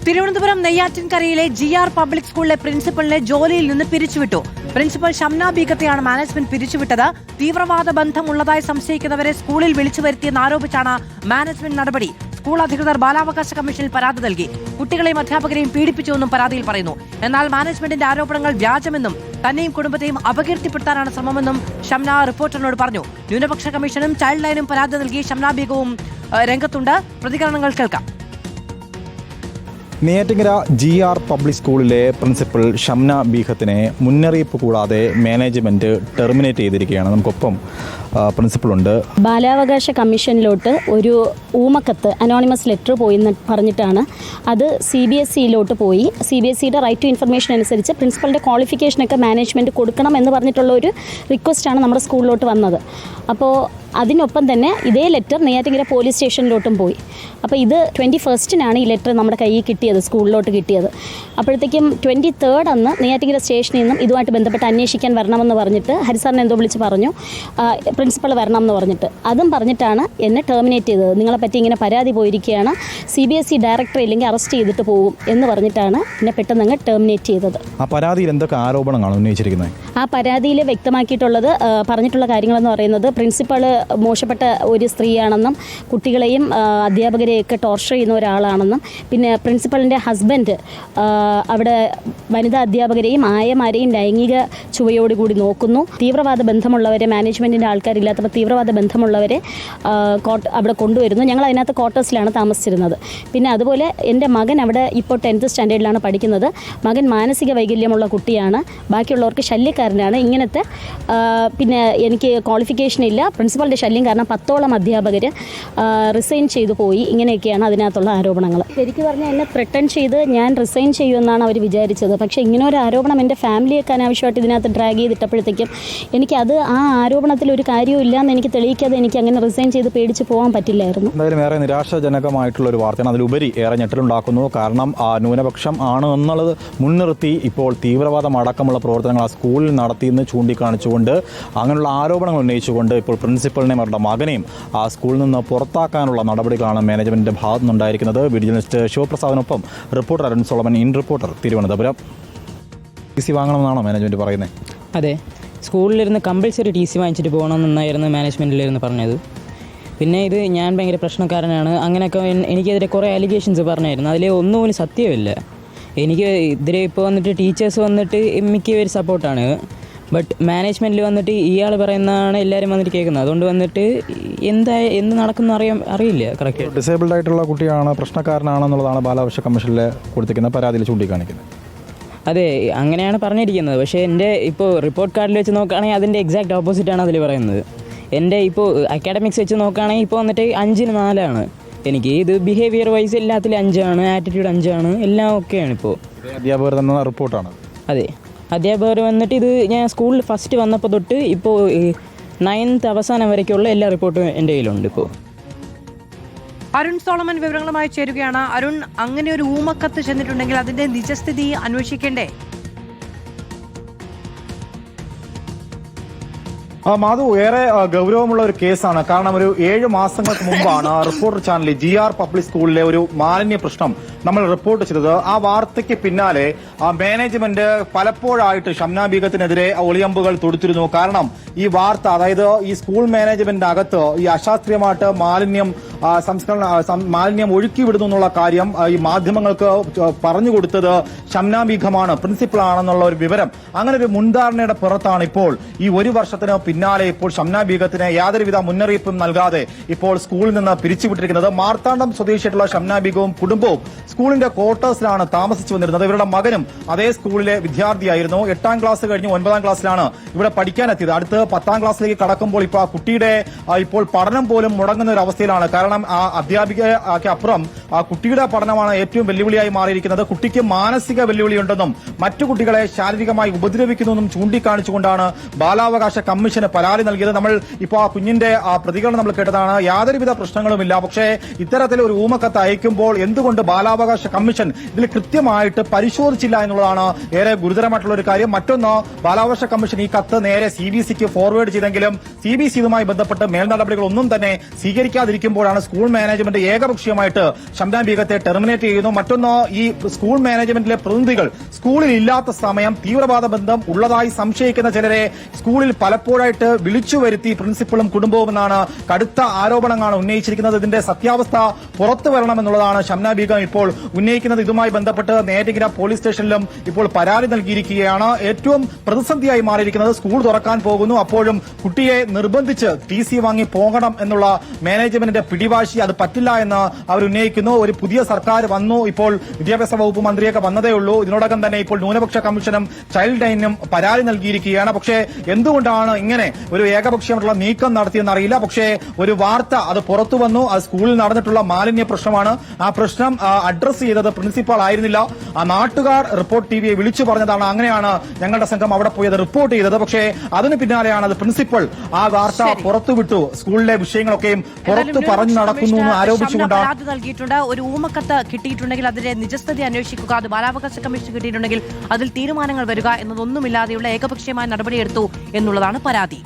Thiruvananthapuram നെയ്യാറ്റിൻകരയിലെ GR public സ്കൂളിലെ പ്രിൻസിപ്പലിനെ ജോലിയിൽ നിന്ന് പിരിച്ചുവിട്ടു. പ്രിൻസിപ്പൽ ഷംന ബീഗത്തെയാണ് മാനേജ്മെന്റ് പിരിച്ചുവിട്ടത്. തീവ്രവാദ ബന്ധമുള്ളതായി സംശയിക്കുന്നവരെ സ്കൂളിൽ വിളിച്ചു വരുത്തിയെന്നാരോപിച്ചാണ് മാനേജ്മെന്റ് നടപടി. സ്കൂൾ അധികൃതർ ബാലാവകാശ കമ്മീഷനിൽ പരാതി നൽകി. കുട്ടികളെയും അധ്യാപകരെയും പീഡിപ്പിച്ചുവെന്നും പരാതിയിൽ പറയുന്നു. എന്നാൽ മാനേജ്മെന്റിന്റെ ആരോപണങ്ങൾ വ്യാജമെന്നും തന്നെയും കുടുംബത്തെയും അപകീർത്തിപ്പെടുത്താനാണ് ശ്രമമെന്നും ഷംന റിപ്പോർട്ടറിനോട് പറഞ്ഞു. ന്യൂനപക്ഷ കമ്മീഷനും ചൈൽഡ് ലൈനും പരാതി നൽകി ഷംന ബീഗവും രംഗത്തുണ്ട്. പ്രതികരണങ്ങൾ കേൾക്കാം. നെയ്യാറ്റിൻകര GR പബ്ലിക് സ്കൂളിലെ പ്രിൻസിപ്പൽ ഷംന ബീഗത്തിനെ മുന്നറിയിപ്പ് കൂടാതെ മാനേജ്മെന്റ് ടെർമിനേറ്റ് ചെയ്തിരിക്കുകയാണ്. നമുക്കൊപ്പം പ്രിൻസിപ്പളുണ്ട്. ബാലാവകാശ കമ്മീഷനിലോട്ട് ഒരു ഊമക്കത്ത് അനോണിമസ് ലെറ്റർ പോയി പറഞ്ഞിട്ടാണ് അത് CBSEയിലോട്ട് പോയി. CBSEയുടെ റൈറ്റ് ടു ഇൻഫർമേഷൻ അനുസരിച്ച് പ്രിൻസിപ്പലിൻ്റെ ക്വാളിഫിക്കേഷനൊക്കെ മാനേജ്മെൻറ്റ് കൊടുക്കണം എന്ന് പറഞ്ഞിട്ടുള്ള ഒരു റിക്വസ്റ്റാണ് നമ്മുടെ സ്കൂളിലോട്ട് വന്നത്. അപ്പോൾ അതിനൊപ്പം തന്നെ ഇതേ ലെറ്റർ നെയ്യാറ്റിൻകര പോലീസ് സ്റ്റേഷനിലോട്ടും പോയി. അപ്പോൾ ഇത് 21 ഈ ലെറ്റർ നമ്മുടെ കയ്യിൽ കിട്ടിയത്, സ്കൂളിലോട്ട് കിട്ടിയത്. അപ്പോഴത്തേക്കും 23 അന്ന് നെയ്യാറ്റിൻകര സ്റ്റേഷനിൽ നിന്നും ഇതുമായിട്ട് ബന്ധപ്പെട്ട് അന്വേഷിക്കാൻ വരണമെന്ന് പറഞ്ഞിട്ട് ഹരിസാറിനെ എന്തോ വിളിച്ച് പറഞ്ഞു, പ്രിൻസിപ്പൾ വരണം എന്ന് പറഞ്ഞിട്ട്. അതും പറഞ്ഞിട്ടാണ് എന്നെ ടെർമിനേറ്റ് ചെയ്തത്. നിങ്ങളെപ്പറ്റി ഇങ്ങനെ പരാതി പോയിരിക്കുകയാണ്, CBSE ഡയറക്ടർ ഇല്ലെങ്കിൽ അറസ്റ്റ് ചെയ്തിട്ട് പോകും എന്ന് പറഞ്ഞിട്ടാണ് എന്നെ പെട്ടെന്ന് അങ്ങ് ടെർമിനേറ്റ് ചെയ്തത്. ആ പരാതിയിൽ എന്തൊക്കെ ആരോപണങ്ങളാണ് ഉന്നയിച്ചിരിക്കുന്നത്? ആ പരാതിയിൽ വ്യക്തമാക്കിയിട്ടുള്ളത്, പറഞ്ഞിട്ടുള്ള കാര്യങ്ങളെന്ന് പറയുന്നത് പ്രിൻസിപ്പൾ മോശപ്പെട്ട ഒരു സ്ത്രീയാണെന്നും കുട്ടികളെയും അധ്യാപകരെയൊക്കെ ടോർച്ചർ ചെയ്യുന്ന ഒരാളാണെന്നും പിന്നെ പ്രിൻസിപ്പളിൻ്റെ ഹസ്ബൻഡ് അവിടെ വനിതാ അധ്യാപകരെയും ആയമാരെയും ലൈംഗിക ചുവയോടുകൂടി നോക്കുന്നു. തീവ്രവാദ ബന്ധമുള്ളവരെ, മാനേജ്മെൻറ്റിൻ്റെ ആൾക്കാരില്ലാത്തപ്പോൾ തീവ്രവാദ ബന്ധമുള്ളവരെ അവിടെ കൊണ്ടുവരുന്നു. ഞങ്ങൾ അതിനകത്ത് ക്വാർട്ടേഴ്സിലാണ് താമസിച്ചിരുന്നത്. പിന്നെ അതുപോലെ എൻ്റെ മകൻ അവിടെ ഇപ്പോൾ 10th സ്റ്റാൻഡേർഡിലാണ് പഠിക്കുന്നത്. മകൻ മാനസിക വൈകല്യമുള്ള കുട്ടിയാണ്, ബാക്കിയുള്ളവർക്ക് ശല്യക്കാരനാണ്. ഇങ്ങനത്തെ പിന്നെ എനിക്ക് ക്വാളിഫിക്കേഷൻ ഇല്ല, പ്രിൻസിപ്പലിൻ്റെ ശല്യം കാരണം 10ഓളം അധ്യാപകർ റിസൈൻ ചെയ്തു പോയി. ഇങ്ങനെയൊക്കെയാണ് അതിനകത്തുള്ള ആരോപണങ്ങൾ. ശരിക്കും പറഞ്ഞാൽ എന്നെ ത്രെട്ടൻ ചെയ്ത് ഞാൻ റിസൈൻ ചെയ്യുമെന്നാണ് അവർ വിചാരിച്ചത്. പക്ഷേ ഇങ്ങനെ ഒരു ആരോപണം എൻ്റെ ഫാമിലിയൊക്കെ അനാവശ്യമായിട്ട് ഇതിനകത്ത് ഡ്രാഗ് ചെയ്തിട്ടപ്പോഴത്തേക്കും എനിക്കത് ആ ആരോപണത്തിൽ ഒരു കാര്യവും ഇല്ലയെന്ന് എനിക്ക് തെളിയിക്കാതെ എനിക്ക് അങ്ങനെ റിസൈൻ ചെയ്ത് പേടിച്ച് പോകാൻ പറ്റില്ലായിരുന്നു. എന്തായാലും ഏറെ നിരാശാജനകമായിട്ടുള്ള ഒരു വാർത്തയാണ്. അതിലുപരി ഏറെ ഞെട്ടലുണ്ടാക്കുന്നു. കാരണം ന്യൂനപക്ഷം ആണ് എന്നുള്ളത് മുൻനിർത്തി ഇപ്പോൾ തീവ്രവാദം അടക്കമുള്ള പ്രവർത്തനങ്ങൾ ആ സ്കൂളിൽ നടത്തിയെന്ന് ചൂണ്ടിക്കാണിച്ചുകൊണ്ട് അങ്ങനെയുള്ള ആരോപണങ്ങൾ ഉന്നയിച്ചുകൊണ്ട് ഇപ്പോൾ പ്രിൻസിപ്പലിനെയും അവരുടെ മകനെയും ആ സ്കൂളിൽ നിന്ന് പുറത്താക്കാനുള്ള നടപടികളാണ് മാനേജ്മെന്റിന്റെ ഭാഗത്തു നിന്നുണ്ടായിരിക്കുന്നത്. വീഡിയോ ജേർണലിസ്റ്റ് ശിവപ്രസാദിനൊപ്പം reporter Arun Solomon, in reporter, Thiruvananthapuram. TC വാങ്ങണമെന്നാണോ മാനേജ്മെന്റ് പറയുന്നത്? അതെ, സ്കൂളിലിരുന്ന് കമ്പൽസറി TC വാങ്ങിച്ചിട്ട് പോകണമെന്നായിരുന്നു മാനേജ്മെൻറ്റിലിരുന്ന് പറഞ്ഞത്. പിന്നെ ഇത് ഞാൻ ഭയങ്കര പ്രശ്നക്കാരനാണ്, അങ്ങനെയൊക്കെ എനിക്കെതിരെ കുറേ അലിഗേഷൻസ് പറഞ്ഞായിരുന്നു. അതിൽ ഒന്നും പോലും സത്യമില്ല. എനിക്ക് ഇതിലെ ഇപ്പോൾ വന്നിട്ട് ടീച്ചേഴ്സ് വന്നിട്ട് മിക്ക ഒരു സപ്പോർട്ടാണ്. ബട്ട് മാനേജ്മെൻറ്റിൽ വന്നിട്ട് ഇയാൾ പറയുന്നതാണ് എല്ലാവരും വന്നിട്ട് കേൾക്കുന്നത്. അതുകൊണ്ട് വന്നിട്ട് എന്ത് നടക്കുന്ന അറിയില്ല കറക്റ്റ്. ഡിസേബിൾഡ് ആയിട്ടുള്ള കുട്ടിയാണ്, പ്രശ്നക്കാരനാണെന്നുള്ളതാണ് ബാലാവകാശ കമ്മീഷനിൽ കൊടുത്തിരിക്കുന്ന പരാതിയിൽ ചൂണ്ടിക്കാണിക്കുന്നത്. അതെ, അങ്ങനെയാണ് പറഞ്ഞിരിക്കുന്നത്. പക്ഷേ എൻ്റെ ഇപ്പോൾ റിപ്പോർട്ട് കാർഡിൽ വെച്ച് നോക്കുകയാണെങ്കിൽ അതിൻ്റെ എക്സാക്റ്റ് ഓപ്പോസിറ്റാണ് അതിൽ പറയുന്നത്. എൻ്റെ ഇപ്പോൾ അക്കാഡമിക്സ് വെച്ച് നോക്കുകയാണെങ്കിൽ ഇപ്പോൾ വന്നിട്ട് 5ന് 4 എനിക്ക്. ഇത് ബിഹേവിയർ വൈസ് എല്ലാത്തിലും 5, ആറ്റിറ്റ്യൂഡ് 5, എല്ലാം ഓക്കെയാണ്. ഇപ്പോൾ അധ്യാപകർ തന്ന റിപ്പോർട്ടാണ്. അതെ, അധ്യാപകർ വന്നിട്ട് ഇത് ഞാൻ സ്കൂളിൽ ഫസ്റ്റ് വന്നപ്പോൾ തൊട്ട് ഇപ്പോൾ 9th അവസാനം വരയ്ക്കുള്ള എല്ലാ റിപ്പോർട്ടും എൻ്റെ കയ്യിലുണ്ട്. ഇപ്പോൾ അരുൺ സോളമൻ വിവരങ്ങളുമായി ചേരുകയാണ്. അരുൺ, അങ്ങനെ ഒരു ഊമക്കത്ത് ചെന്നിട്ടുണ്ടെങ്കിൽ അതിന്റെ നിജസ്ഥിതി അന്വേഷിക്കേണ്ടേ? മാധു, ഏറെ ഗൗരവമുള്ള ഒരു കേസാണ്. കാരണം ഒരു 7 മാസങ്ങൾക്ക് മുമ്പാണ് റിപ്പോർട്ടർ ചാനലിൽ GR പബ്ലിക് സ്കൂളിലെ ഒരു മാലിന്യ പ്രശ്നം നമ്മൾ റിപ്പോർട്ട് ചെയ്തത്. ആ വാർത്തയ്ക്ക് പിന്നാലെ മാനേജ്മെന്റ് പലപ്പോഴായിട്ട് ഷംന ബീഗത്തിനെതിരെ ഒളിയമ്പുകൾ തൊടുത്തിരുന്നു. കാരണം ഈ വാർത്ത, അതായത് ഈ സ്കൂൾ മാനേജ്മെന്റിന്റെ അകത്ത് ഈ അശാസ്ത്രീയമായിട്ട് മാലിന്യം ഒഴുക്കി വിടുന്നു എന്നുള്ള കാര്യം ഈ മാധ്യമങ്ങൾക്ക് പറഞ്ഞു കൊടുത്തത് ഷംന ബീഗമാണ്, പ്രിൻസിപ്പൾ ആണെന്നുള്ള ഒരു വിവരം. അങ്ങനെ ഒരു മുൻധാരണയുടെ പുറത്താണ് ഇപ്പോൾ ഈ 1 വർഷത്തിന് പിന്നാലെ ഇപ്പോൾ ഷംന ബീഗത്തിന് യാതൊരുവിധ മുന്നറിയിപ്പും നൽകാതെ ഇപ്പോൾ സ്കൂളിൽ നിന്ന് പിരിച്ചുവിട്ടിരിക്കുന്നത്. മാർത്താണ്ഡം സ്വദേശിയായിട്ടുള്ള ഷംന ബീഗവും കുടുംബവും സ്കൂളിന്റെ ക്വാർട്ടേഴ്സിലാണ് താമസിച്ചു വന്നിരുന്നത്. ഇവരുടെ മകനും അതേ സ്കൂളിലെ വിദ്യാർത്ഥിയായിരുന്നു. 8ാം ക്ലാസ് കഴിഞ്ഞ് 9ാം ക്ലാസ്സിലാണ് ഇവിടെ പഠിക്കാനെത്തിയത്. അടുത്ത് 10ാം ക്ലാസ്സിലേക്ക് കടക്കുമ്പോൾ ഇപ്പോൾ ആ കുട്ടിയുടെ ഇപ്പോൾ പഠനം പോലും മുടങ്ങുന്ന ഒരു അവസ്ഥയിലാണ്. കാരണം ആ അധ്യാപികയ്ക്ക് അപ്പുറം ആ കുട്ടിയുടെ പഠനമാണ് ഏറ്റവും വെല്ലുവിളിയായി മാറിയിരിക്കുന്നത്. കുട്ടിക്ക് മാനസിക വെല്ലുവിളിയുണ്ടെന്നും മറ്റു കുട്ടികളെ ശാരീരികമായി ഉപദ്രവിക്കുന്നെന്നും ചൂണ്ടിക്കാണിച്ചുകൊണ്ടാണ് ബാലാവകാശ കമ്മീഷന് പരാതി നൽകിയത്. നമ്മൾ ഇപ്പോൾ ആ കുഞ്ഞിന്റെ പ്രതികരണം നമ്മൾ കേട്ടതാണ്. യാതൊരുവിധ പ്രശ്നങ്ങളുമില്ല, പക്ഷേ ഇത്തരത്തിലൊരു ഊമക്കത്ത് അയക്കുമ്പോൾ എന്തുകൊണ്ട് ബാലാവകാശ കമ്മീഷൻ ഇതിൽ കൃത്യമായിട്ട് പരിശോധിച്ചില്ല എന്നുള്ളതാണ് ഏറെ ഗുരുതരമായിട്ടുള്ള ഒരു കാര്യം. മറ്റൊന്ന്, ബാലാവകാശ കമ്മീഷൻ ഈ കത്ത് നേരെ CBSEക്ക് ഫോർവേഡ് ചെയ്തെങ്കിലും CBSE ഇതുമായി ബന്ധപ്പെട്ട് മേൽനടപടികളൊന്നും തന്നെ സ്വീകരിക്കാതിരിക്കുമ്പോഴാണ് സ്കൂൾ മാനേജ്മെന്റ് ഏകപക്ഷീയമായിട്ട് ഷംന ബീഗത്തെ ടെർമിനേറ്റ് ചെയ്യുന്നു. മറ്റൊന്ന്, ഈ സ്കൂൾ മാനേജ്മെന്റിലെ പ്രതിനിധികൾ സ്കൂളിൽ ഇല്ലാത്ത സമയം തീവ്രവാദ ബന്ധം ഉള്ളതായി സംശയിക്കുന്ന ചിലരെ സ്കൂളിൽ പലപ്പോഴായിട്ട് വിളിച്ചു വരുത്തി പ്രിൻസിപ്പളും കുടുംബവും എന്നാണ് കടുത്ത ആരോപണങ്ങളാണ് ഉന്നയിച്ചിരിക്കുന്നത്. ഇതിന്റെ സത്യാവസ്ഥ പുറത്തു വരണമെന്നുള്ളതാണ് ഷംന ബീഗം ഇപ്പോൾ ഉന്നയിക്കുന്നത്. ഇതുമായി ബന്ധപ്പെട്ട് നേരത്തെ പോലീസ് സ്റ്റേഷനിലും ഇപ്പോൾ പരാതി നൽകിയിരിക്കുകയാണ്. ഏറ്റവും പ്രതിസന്ധിയായി മാറിയിരിക്കുന്നത് സ്കൂൾ തുറക്കാൻ പോകുന്നു, അപ്പോഴും കുട്ടിയെ നിർബന്ധിച്ച് TC വാങ്ങി പോകണം എന്നുള്ള മാനേജ്മെന്റിന്റെ പിടിവാശി, അത് പറ്റില്ല എന്ന് അവർ ഉന്നയിക്കുന്നു. ഒരു പുതിയ സർക്കാർ വന്നു, ഇപ്പോൾ വിദ്യാഭ്യാസ വകുപ്പ് മന്ത്രിയൊക്കെ വന്നതേ ഉള്ളൂ. ഇതിനോടകം തന്നെ ഇപ്പോൾ ന്യൂനപക്ഷ കമ്മീഷനും ചൈൽഡ് ലൈനും പരാതി നൽകിയിരിക്കുകയാണ്. പക്ഷേ എന്തുകൊണ്ടാണ് ഇങ്ങനെ ഒരു ഏകപക്ഷീയമായിട്ടുള്ള നീക്കം നടത്തിയെന്ന് അറിയില്ല. പക്ഷേ ഒരു വാർത്ത അത് പുറത്തു വന്നു, അത് സ്കൂളിൽ നടന്നിട്ടുള്ള മാലിന്യ പ്രശ്നമാണ്. ആ പ്രശ്നം അഡ്രസ് ചെയ്തത് പ്രിൻസിപ്പാൾ ആയിരുന്നില്ല, ആ നാട്ടുകാർ റിപ്പോർട്ട് TVയെ വിളിച്ചു പറഞ്ഞതാണ്. അങ്ങനെയാണ് ഞങ്ങളുടെ സംഘം അവിടെ പോയത് റിപ്പോർട്ട് ചെയ്തത്. പക്ഷേ അതിന് പിന്നാലെയാണ് അത് പ്രിൻസിപ്പൽ ആ വാർത്ത പുറത്തുവിട്ടു, സ്കൂളിലെ വിഷയങ്ങളൊക്കെയും പുറത്തു പറഞ്ഞു നടക്കുന്നു എന്ന് ആരോപിച്ചുകൊണ്ടാണ് പരാതി നൽകിയിട്ടുണ്ട്. ഒരു ഊമക്കത്ത് കിട്ടിയിട്ടുണ്ടെങ്കിൽ അതിന്റെ നിജസ്ഥിതി അന്വേഷിക്കുക, അത് ബാലാവകാശ കമ്മീഷൻ കിട്ടിയിട്ടുണ്ടെങ്കിൽ അതിൽ തീരുമാനങ്ങൾ വരിക എന്നതൊന്നുമില്ലാതെയുള്ള ഏകപക്ഷീയമായ നടപടിയെടുത്തു എന്നുള്ളതാണ് പരാതി.